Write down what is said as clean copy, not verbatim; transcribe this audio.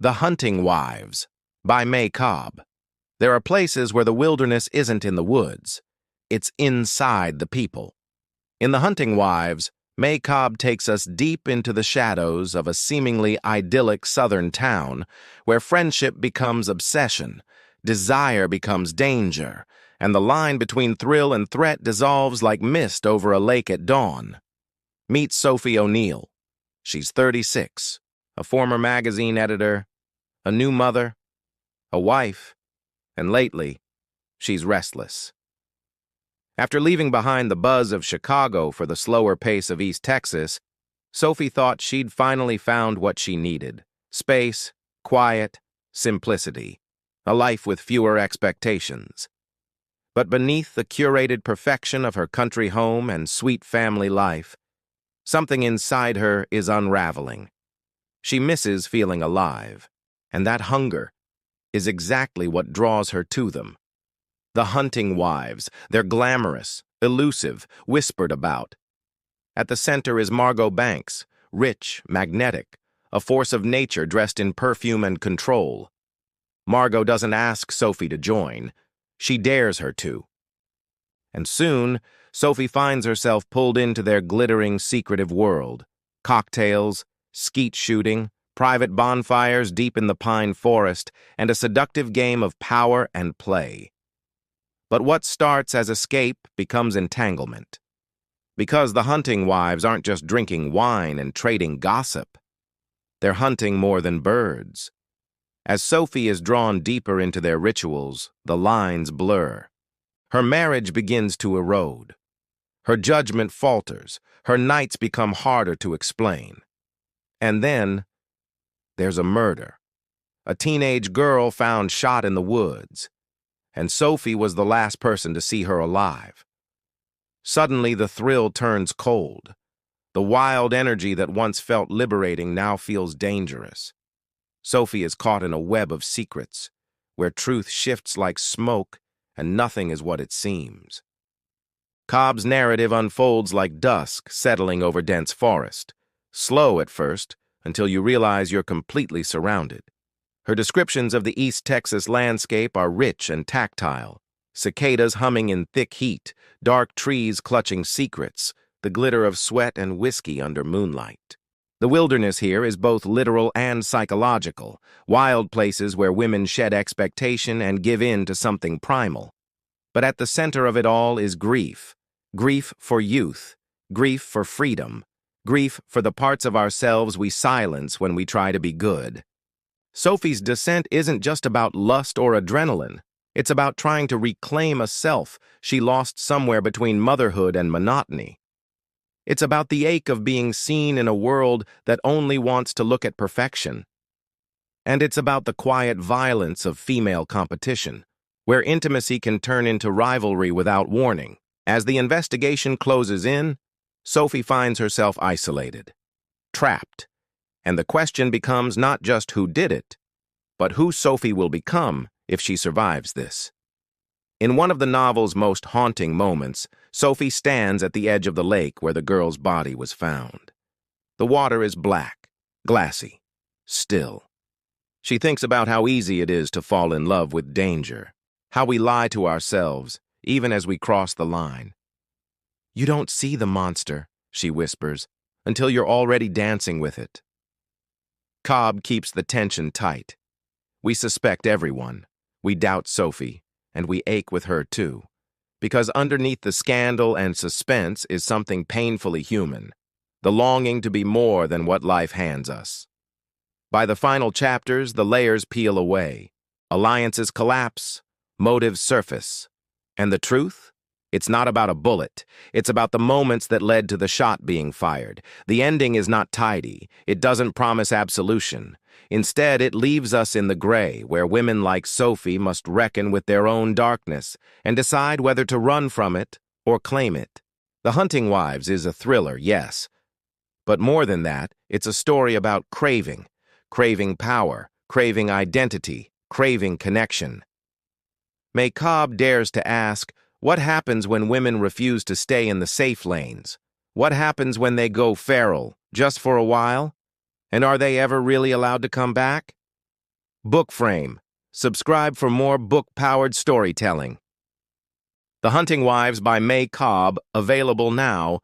The Hunting Wives by May Cobb. There are places where the wilderness isn't in the woods. It's inside the people. In The Hunting Wives, May Cobb takes us deep into the shadows of a seemingly idyllic southern town where friendship becomes obsession, desire becomes danger, and the line between thrill and threat dissolves like mist over a lake at dawn. Meet Sophie O'Neill. She's 36, a former magazine editor, a new mother, a wife, and lately, she's restless. After leaving behind the buzz of Chicago for the slower pace of East Texas, Sophie thought she'd finally found what she needed: space, quiet, simplicity, a life with fewer expectations. But beneath the curated perfection of her country home and sweet family life, something inside her is unraveling. She misses feeling alive, and that hunger is exactly what draws her to them. The Hunting Wives, they're glamorous, elusive, whispered about. At the center is Margot Banks, rich, magnetic, a force of nature dressed in perfume and control. Margot doesn't ask Sophie to join, she dares her to. And soon, Sophie finds herself pulled into their glittering, secretive world. Cocktails, skeet shooting, private bonfires deep in the pine forest, and a seductive game of power and play. But what starts as escape becomes entanglement. Because the Hunting Wives aren't just drinking wine and trading gossip. They're hunting more than birds. As Sophie is drawn deeper into their rituals, the lines blur. Her marriage begins to erode. Her judgment falters. Her nights become harder to explain. And then, there's a murder. A teenage girl found shot in the woods. And Sophie was the last person to see her alive. Suddenly, the thrill turns cold. The wild energy that once felt liberating now feels dangerous. Sophie is caught in a web of secrets, where truth shifts like smoke and nothing is what it seems. Cobb's narrative unfolds like dusk settling over dense forest, slow at first, until you realize you're completely surrounded. Her descriptions of the East Texas landscape are rich and tactile. Cicadas humming in thick heat, dark trees clutching secrets, the glitter of sweat and whiskey under moonlight. The wilderness here is both literal and psychological, wild places where women shed expectation and give in to something primal. But at the center of it all is grief. Grief for youth, grief for freedom, grief for the parts of ourselves we silence when we try to be good. Sophie's descent isn't just about lust or adrenaline. It's about trying to reclaim a self she lost somewhere between motherhood and monotony. It's about the ache of being seen in a world that only wants to look at perfection. And it's about the quiet violence of female competition, where intimacy can turn into rivalry without warning. As the investigation closes in, Sophie finds herself isolated, trapped, and the question becomes not just who did it, but who Sophie will become if she survives this. In one of the novel's most haunting moments, Sophie stands at the edge of the lake where the girl's body was found. The water is black, glassy, still. She thinks about how easy it is to fall in love with danger, how we lie to ourselves, even as we cross the line. "You don't see the monster," she whispers, "until you're already dancing with it." Cobb keeps the tension tight. We suspect everyone. We doubt Sophie, and we ache with her too. Because underneath the scandal and suspense is something painfully human, the longing to be more than what life hands us. By the final chapters, the layers peel away. Alliances collapse, motives surface. And the truth? It's not about a bullet. It's about the moments that led to the shot being fired. The ending is not tidy. It doesn't promise absolution. Instead, it leaves us in the gray, where women like Sophie must reckon with their own darkness and decide whether to run from it or claim it. The Hunting Wives is a thriller, yes. But more than that, it's a story about craving power, craving identity, craving connection. May Cobb dares to ask, what happens when women refuse to stay in the safe lanes? What happens when they go feral, just for a while? And are they ever really allowed to come back? Book Frame. Subscribe for more book-powered storytelling. The Hunting Wives by May Cobb, available now